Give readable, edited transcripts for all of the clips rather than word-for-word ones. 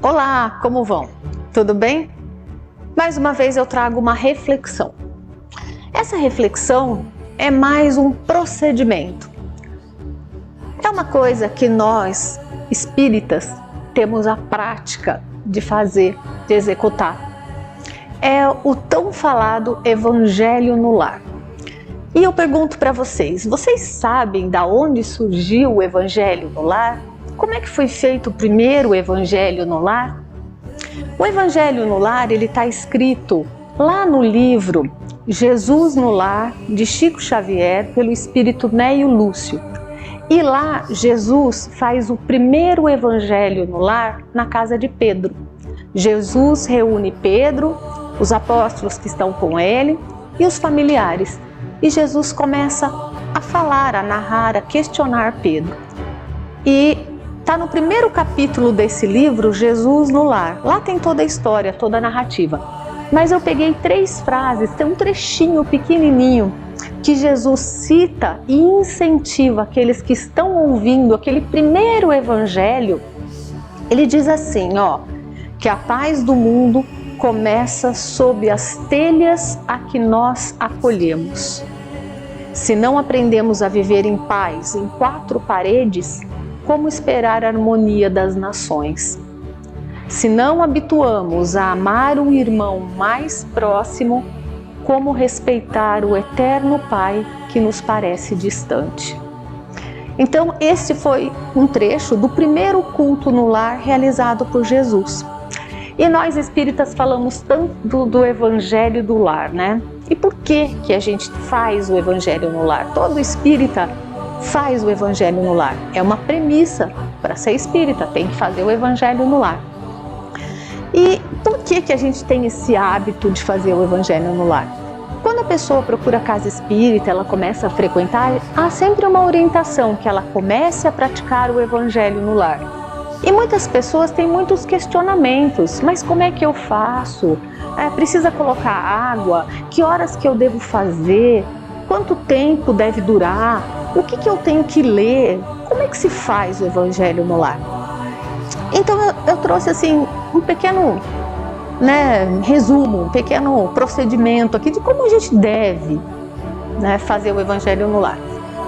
Olá, como vão? Tudo bem? Mais uma vez eu trago uma reflexão. Essa reflexão é mais um procedimento. É uma coisa que nós, espíritas, temos a prática de fazer, de executar. É o tão falado Evangelho no Lar. E eu pergunto para vocês sabem de onde surgiu o Evangelho no Lar? Como é que foi feito o primeiro Evangelho no Lar? O Evangelho no Lar, ele está escrito lá no livro Jesus no Lar, de Chico Xavier, pelo espírito Neio Lúcio. E lá Jesus faz o primeiro Evangelho no Lar na casa de Pedro. Jesus reúne Pedro, os apóstolos que estão com ele e os familiares. E Jesus começa a falar, a narrar, a questionar Pedro. E está no primeiro capítulo desse livro, Jesus no Lar. Lá tem toda a história, toda a narrativa. Mas eu peguei 3 frases, tem um trechinho pequenininho que Jesus cita e incentiva aqueles que estão ouvindo aquele primeiro evangelho. Ele diz assim, que a paz do mundo começa sob as telhas a que nós acolhemos. Se não aprendemos a viver em paz em 4 paredes, como esperar a harmonia das nações? Se não habituamos a amar um irmão mais próximo, como respeitar o eterno Pai que nos parece distante? Então, este foi um trecho do primeiro culto no lar realizado por Jesus. E nós espíritas falamos tanto do Evangelho do Lar, né? E por que a gente faz o Evangelho no Lar? Todo espírita faz o Evangelho no Lar. É uma premissa para ser espírita, tem que fazer o Evangelho no Lar. E por que a gente tem esse hábito de fazer o Evangelho no Lar? Quando a pessoa procura casa espírita, ela começa a frequentar, há sempre uma orientação que ela comece a praticar o Evangelho no Lar. E muitas pessoas têm muitos questionamentos, mas como é que eu faço? Precisa colocar água? Que horas que eu devo fazer? Quanto tempo deve durar? O que eu tenho que ler? Como é que se faz o Evangelho no Lar? Então eu trouxe assim um pequeno resumo, um pequeno procedimento aqui de como a gente deve fazer o Evangelho no Lar.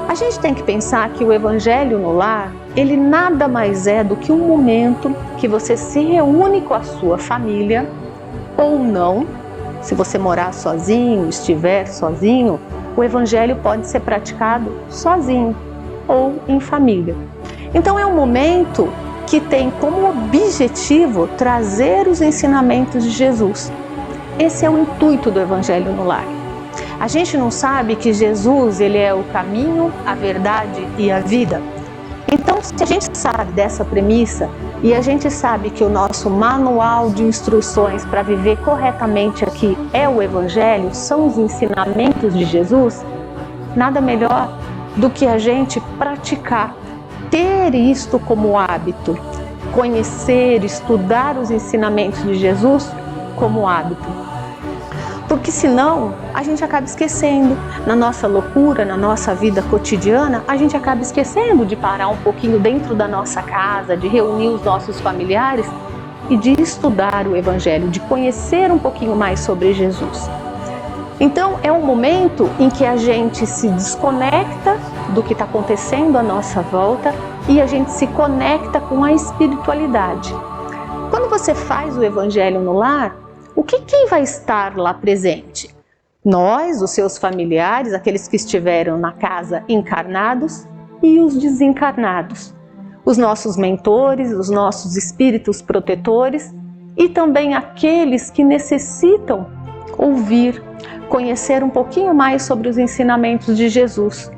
A gente tem que pensar que o Evangelho no Lar, ele nada mais é do que um momento que você se reúne com a sua família ou não. Se você morar sozinho, estiver sozinho, o Evangelho pode ser praticado sozinho ou em família. Então é um momento que tem como objetivo trazer os ensinamentos de Jesus. Esse é o intuito do Evangelho no Lar. A gente não sabe que Jesus, ele é o caminho, a verdade e a vida. Então, se a gente sabe dessa premissa e a gente sabe que o nosso manual de instruções para viver corretamente aqui é o Evangelho, são os ensinamentos de Jesus, nada melhor do que a gente praticar, ter isto como hábito, conhecer, estudar os ensinamentos de Jesus como hábito. Porque senão a gente acaba esquecendo, na nossa loucura, na nossa vida cotidiana, a gente acaba esquecendo de parar um pouquinho dentro da nossa casa, de reunir os nossos familiares e de estudar o Evangelho, de conhecer um pouquinho mais sobre Jesus. Então é um momento em que a gente se desconecta do que está acontecendo à nossa volta e a gente se conecta com a espiritualidade. Quando você faz o Evangelho no Lar, quem vai estar lá presente? Nós, os seus familiares, aqueles que estiveram na casa encarnados e os desencarnados. Os nossos mentores, os nossos espíritos protetores e também aqueles que necessitam ouvir, conhecer um pouquinho mais sobre os ensinamentos de Jesus.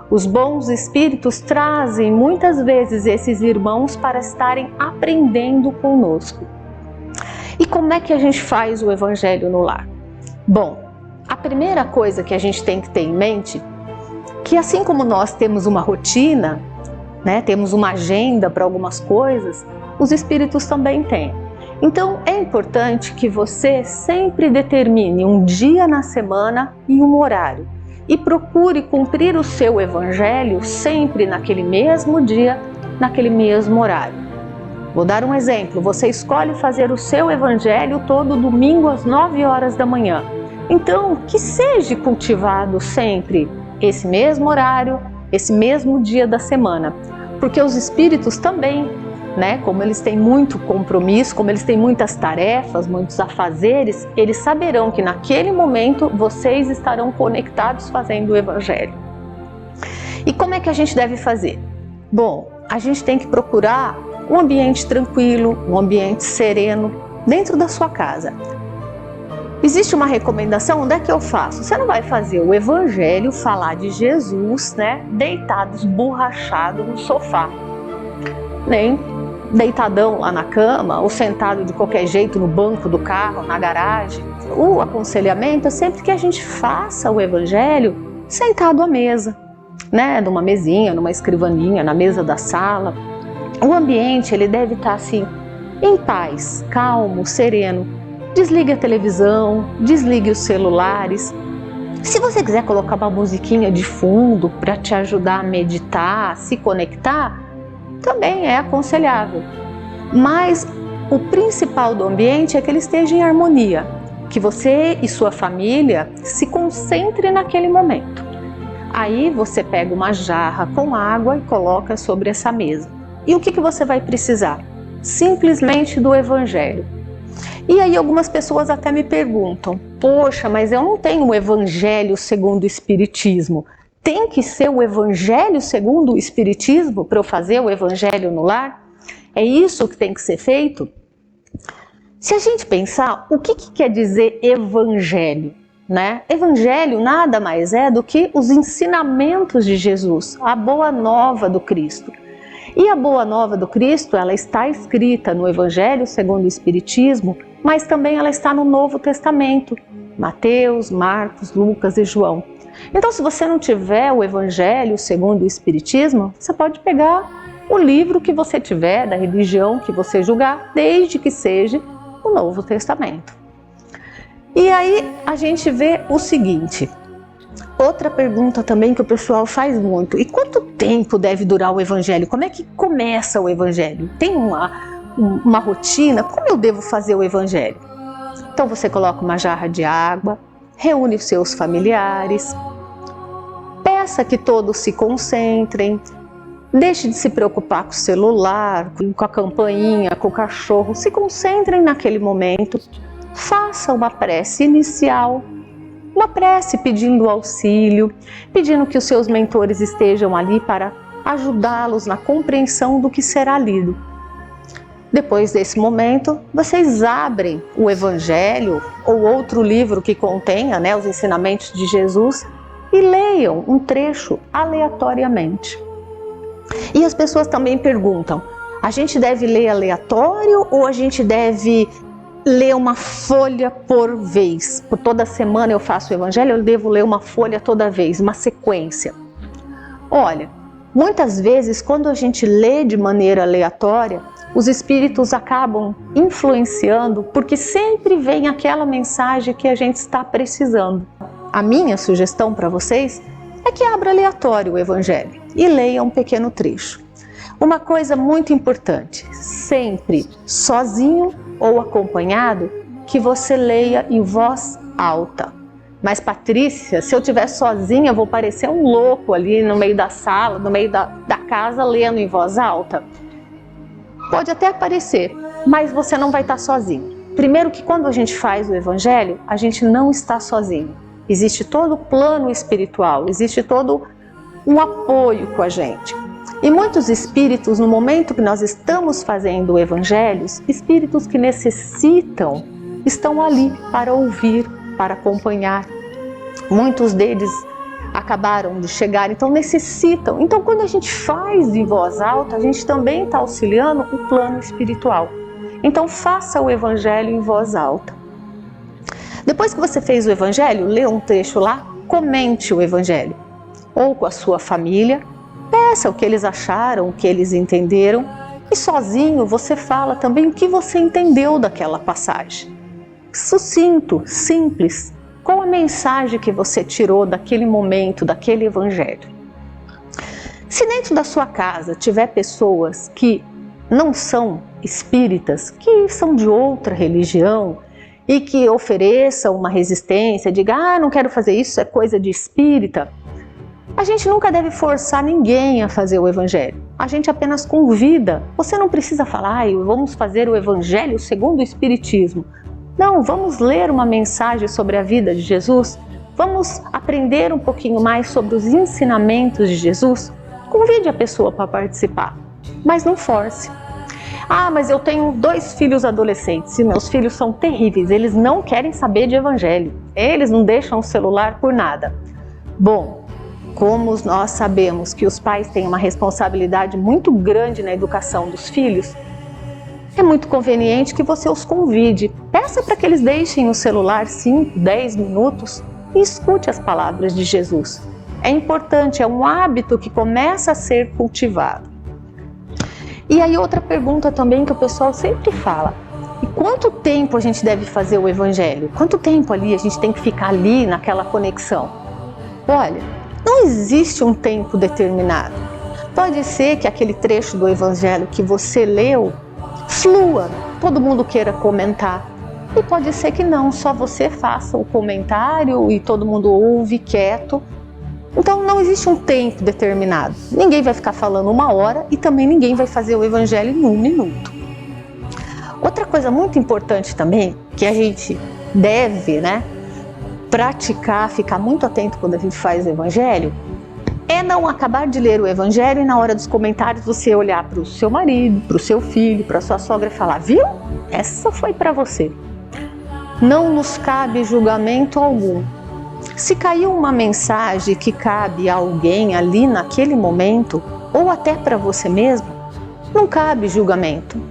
Os bons espíritos trazem muitas vezes esses irmãos para estarem aprendendo conosco. E como é que a gente faz o Evangelho no Lar? Bom, a primeira coisa que a gente tem que ter em mente, que assim como nós temos uma rotina, temos uma agenda para algumas coisas, os espíritos também têm. Então é importante que você sempre determine um dia na semana e um horário. E procure cumprir o seu Evangelho sempre naquele mesmo dia, naquele mesmo horário. Vou dar um exemplo. Você escolhe fazer o seu evangelho todo domingo às 9 horas da manhã. Então, que seja cultivado sempre esse mesmo horário, esse mesmo dia da semana. Porque os espíritos também, né, como eles têm muito compromisso, como eles têm muitas tarefas, muitos afazeres, eles saberão que naquele momento vocês estarão conectados fazendo o evangelho. E como é que a gente deve fazer? Bom, a gente tem que procurar um ambiente tranquilo, um ambiente sereno, dentro da sua casa. Existe uma recomendação, onde é que eu faço? Você não vai fazer o evangelho, falar de Jesus, né, deitado, esborrachado no sofá, nem deitadão lá na cama, ou sentado de qualquer jeito no banco do carro, na garagem. O aconselhamento é sempre que a gente faça o evangelho sentado à mesa, né, numa mesinha, numa escrivaninha, na mesa da sala. O ambiente ele deve estar assim, em paz, calmo, sereno. Desligue a televisão, desligue os celulares. Se você quiser colocar uma musiquinha de fundo para te ajudar a meditar, a se conectar, também é aconselhável. Mas o principal do ambiente é que ele esteja em harmonia, que você e sua família se concentrem naquele momento. Aí você pega uma jarra com água e coloca sobre essa mesa. E o que você vai precisar? Simplesmente do evangelho. E aí algumas pessoas até me perguntam, poxa, mas eu não tenho o evangelho segundo o espiritismo. Tem que ser o evangelho segundo o espiritismo para eu fazer o evangelho no lar? É isso que tem que ser feito? Se a gente pensar, o que quer dizer evangelho? Né? Evangelho nada mais é do que os ensinamentos de Jesus, a boa nova do Cristo. E a boa nova do Cristo, ela está escrita no Evangelho segundo o Espiritismo, mas também ela está no Novo Testamento, Mateus, Marcos, Lucas e João. Então, se você não tiver o Evangelho segundo o Espiritismo, você pode pegar o livro que você tiver, da religião que você julgar, desde que seja o Novo Testamento. E aí a gente vê o seguinte, outra pergunta também que o pessoal faz muito, e quanto tempo deve durar o evangelho? Como é que começa o evangelho? Tem uma rotina? Como eu devo fazer o evangelho? Então você coloca uma jarra de água, reúne os seus familiares, peça que todos se concentrem, deixe de se preocupar com o celular, com a campainha, com o cachorro, se concentrem naquele momento. Faça uma prece inicial, uma prece pedindo auxílio, pedindo que os seus mentores estejam ali para ajudá-los na compreensão do que será lido. Depois desse momento, vocês abrem o Evangelho ou outro livro que contenha, né, os ensinamentos de Jesus e leiam um trecho aleatoriamente. E as pessoas também perguntam, a gente deve ler aleatório ou a gente deve ler uma folha por vez? Por toda semana eu faço o evangelho, eu devo ler uma folha toda vez, uma sequência. Olha, muitas vezes quando a gente lê de maneira aleatória, os espíritos acabam influenciando porque sempre vem aquela mensagem que a gente está precisando. A minha sugestão para vocês é que abra aleatório o evangelho e leia um pequeno trecho. Uma coisa muito importante, sempre sozinho ou acompanhado, que você leia em voz alta. Mas Patrícia, se eu estiver sozinha, eu vou parecer um louco ali no meio da sala, no meio da casa, lendo em voz alta. Pode até parecer, mas você não vai estar sozinho. Primeiro que quando a gente faz o evangelho, a gente não está sozinho. Existe todo o plano espiritual, existe todo um apoio com a gente. E muitos espíritos, no momento que nós estamos fazendo o evangelho, espíritos que necessitam, estão ali para ouvir, para acompanhar. Muitos deles acabaram de chegar, então necessitam. Então quando a gente faz em voz alta, a gente também está auxiliando o plano espiritual. Então faça o evangelho em voz alta. Depois que você fez o evangelho, lê um trecho lá, comente o evangelho. Ou com a sua família, peça o que eles acharam, o que eles entenderam. E sozinho você fala também o que você entendeu daquela passagem. Sucinto, simples. Qual a mensagem que você tirou daquele momento, daquele evangelho? Se dentro da sua casa tiver pessoas que não são espíritas que são de outra religião e que ofereçam uma resistência, diga, não quero fazer isso, é coisa de espírita. A gente nunca deve forçar ninguém a fazer o evangelho. A gente apenas convida. Você não precisa falar, vamos fazer o evangelho segundo o espiritismo. Não, vamos ler uma mensagem sobre a vida de Jesus. Vamos aprender um pouquinho mais sobre os ensinamentos de Jesus. Convide a pessoa para participar, mas não force. Mas eu tenho 2 filhos adolescentes e meus filhos são terríveis. Eles não querem saber de evangelho. Eles não deixam o celular por nada. Bom, como nós sabemos que os pais têm uma responsabilidade muito grande na educação dos filhos, é muito conveniente que você os convide. Peça para que eles deixem o celular 5, 10 minutos e escute as palavras de Jesus. É importante, é um hábito que começa a ser cultivado. E aí outra pergunta também que o pessoal sempre fala: e quanto tempo a gente deve fazer o evangelho? Quanto tempo ali a gente tem que ficar ali naquela conexão? Olha, não existe um tempo determinado. Pode ser que aquele trecho do evangelho que você leu flua, todo mundo queira comentar. E pode ser que não, só você faça o comentário e todo mundo ouve quieto. Então não existe um tempo determinado. Ninguém vai ficar falando 1 hora e também ninguém vai fazer o evangelho em 1 minuto. Outra coisa muito importante também, que a gente deve, praticar, ficar muito atento quando a gente faz o evangelho, é não acabar de ler o evangelho e na hora dos comentários você olhar para o seu marido, para o seu filho, para a sua sogra e falar: viu? Essa foi para você. Não nos cabe julgamento algum. Se caiu uma mensagem que cabe a alguém ali naquele momento, ou até para você mesmo, não cabe julgamento.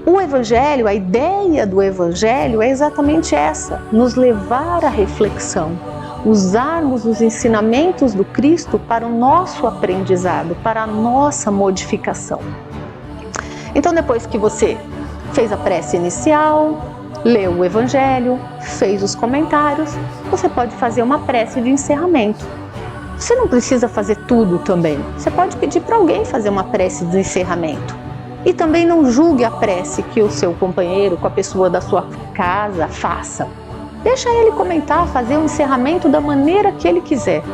O evangelho, a ideia do evangelho é exatamente essa: nos levar à reflexão, usarmos os ensinamentos do Cristo para o nosso aprendizado, para a nossa modificação. Então, depois que você fez a prece inicial, leu o evangelho, fez os comentários, você pode fazer uma prece de encerramento. Você não precisa fazer tudo também. Você pode pedir para alguém fazer uma prece de encerramento. E também não julgue a prece que o seu companheiro, com a pessoa da sua casa, faça. Deixa ele comentar, fazer o encerramento da maneira que ele quiser.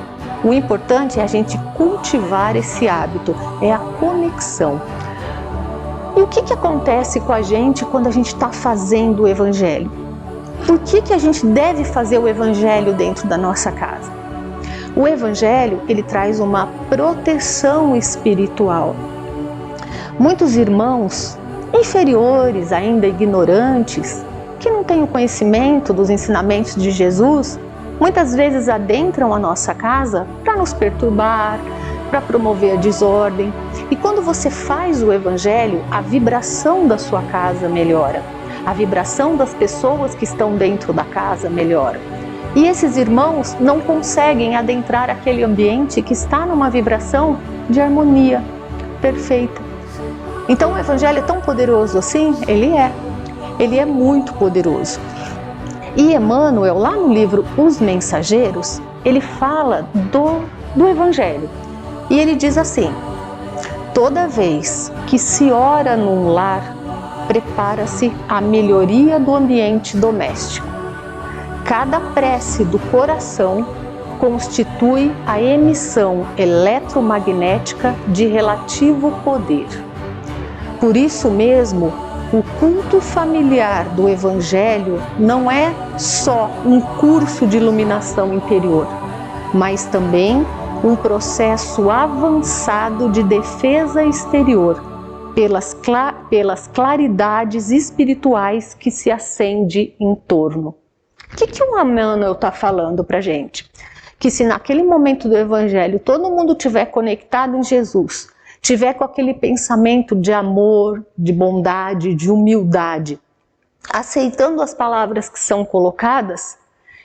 O importante é a gente cultivar esse hábito, é a conexão. E o que acontece com a gente quando a gente está fazendo o evangelho? Por que a gente deve fazer o evangelho dentro da nossa casa? O evangelho, ele traz uma proteção espiritual. Muitos irmãos inferiores, ainda ignorantes, que não têm o conhecimento dos ensinamentos de Jesus, muitas vezes adentram a nossa casa para nos perturbar, para promover a desordem. E quando você faz o evangelho, a vibração da sua casa melhora. A vibração das pessoas que estão dentro da casa melhora. E esses irmãos não conseguem adentrar aquele ambiente que está numa vibração de harmonia perfeita. Então o evangelho é tão poderoso assim? Ele é muito poderoso. E Emmanuel, lá no livro Os Mensageiros, ele fala do evangelho. E ele diz assim: toda vez que se ora num lar, prepara-se a melhoria do ambiente doméstico. Cada prece do coração constitui a emissão eletromagnética de relativo poder. Por isso mesmo, o culto familiar do Evangelho não é só um curso de iluminação interior, mas também um processo avançado de defesa exterior pelas claridades espirituais que se acende em torno. O que o Emmanuel está falando para a gente? Que se naquele momento do Evangelho todo mundo estiver conectado em Jesus, tiver com aquele pensamento de amor, de bondade, de humildade, aceitando as palavras que são colocadas,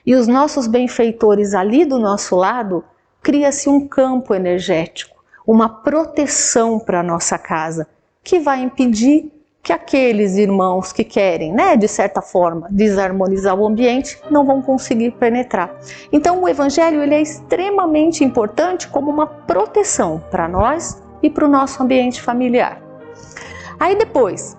e os nossos benfeitores ali do nosso lado, cria-se um campo energético, uma proteção para a nossa casa, que vai impedir que aqueles irmãos que querem, de certa forma, desarmonizar o ambiente, não vão conseguir penetrar. Então o Evangelho ele é extremamente importante como uma proteção para nós e para o nosso ambiente familiar. Aí depois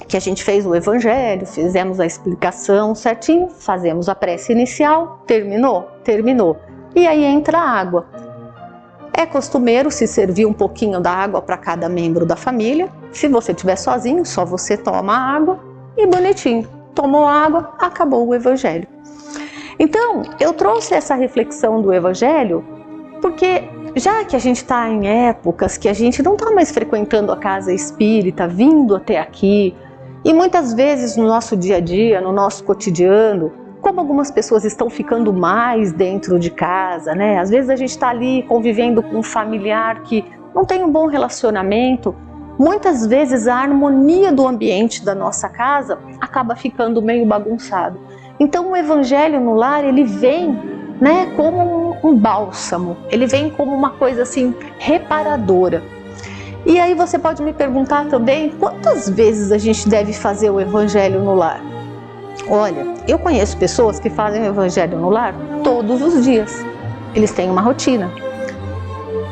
que a gente fez o evangelho, fizemos a explicação certinho, fazemos a prece inicial, terminou. E aí entra a água. É costumeiro se servir um pouquinho da água para cada membro da família. Se você estiver sozinho, só você toma a água e bonitinho. Tomou água, acabou o evangelho. Então, eu trouxe essa reflexão do evangelho porque já que a gente está em épocas que a gente não está mais frequentando a casa espírita, vindo até aqui, e muitas vezes no nosso dia a dia, no nosso cotidiano, como algumas pessoas estão ficando mais dentro de casa, né? Às vezes a gente está ali convivendo com um familiar que não tem um bom relacionamento. Muitas vezes a harmonia do ambiente da nossa casa acaba ficando meio bagunçado. Então o evangelho no lar, ele vem, né, como um bálsamo, ele vem como uma coisa assim reparadora. E aí você pode me perguntar também, quantas vezes a gente deve fazer o evangelho no lar? Olha, eu conheço pessoas que fazem o evangelho no lar todos os dias. Eles têm uma rotina.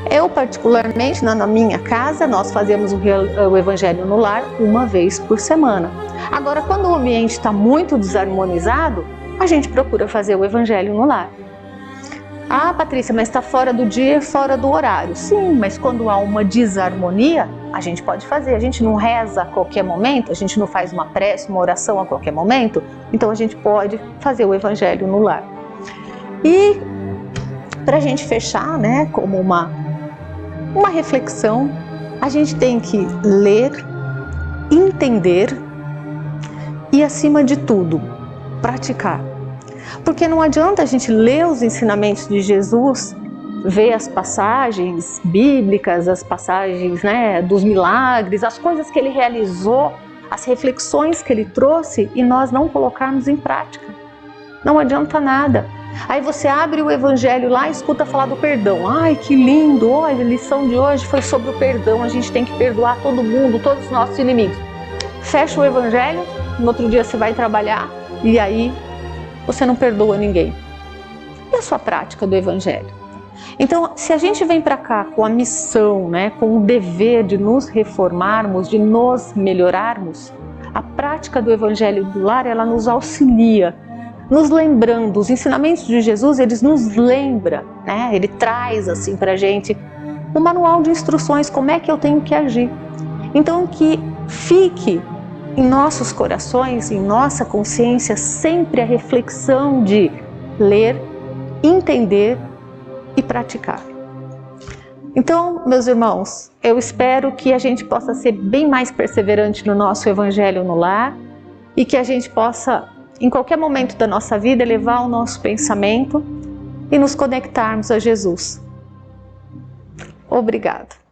Eu, particularmente, na minha casa, nós fazemos o evangelho no lar uma vez por semana. Agora, quando o ambiente está muito desarmonizado, a gente procura fazer o evangelho no lar. Ah, Patrícia, mas está fora do dia, fora do horário. Sim, mas quando há uma desarmonia, a gente pode fazer. A gente não reza a qualquer momento, a gente não faz uma prece, uma oração a qualquer momento. Então a gente pode fazer o evangelho no lar. E para a gente fechar, né, como uma reflexão, a gente tem que ler, entender e, acima de tudo, praticar. Porque não adianta a gente ler os ensinamentos de Jesus, ver as passagens bíblicas, as passagens, né, dos milagres, as coisas que ele realizou, as reflexões que ele trouxe e nós não colocarmos em prática. Não adianta nada. Aí você abre o evangelho lá e escuta falar do perdão. Ai, que lindo! Olha, a lição de hoje foi sobre o perdão. A gente tem que perdoar todo mundo, todos os nossos inimigos. Fecha o evangelho, no outro dia você vai trabalhar e aí você não perdoa ninguém. E a sua prática do evangelho? Então, se a gente vem para cá com a missão, né, com o dever de nos reformarmos, de nos melhorarmos, a prática do evangelho do lar, ela nos auxilia, nos lembrando. Os ensinamentos de Jesus, eles nos lembram, né? Ele traz assim para a gente um manual de instruções, como é que eu tenho que agir. Então, que fique em nossos corações, em nossa consciência, sempre a reflexão de ler, entender e praticar. Então, meus irmãos, eu espero que a gente possa ser bem mais perseverante no nosso evangelho no lar e que a gente possa, em qualquer momento da nossa vida, elevar o nosso pensamento e nos conectarmos a Jesus. Obrigada.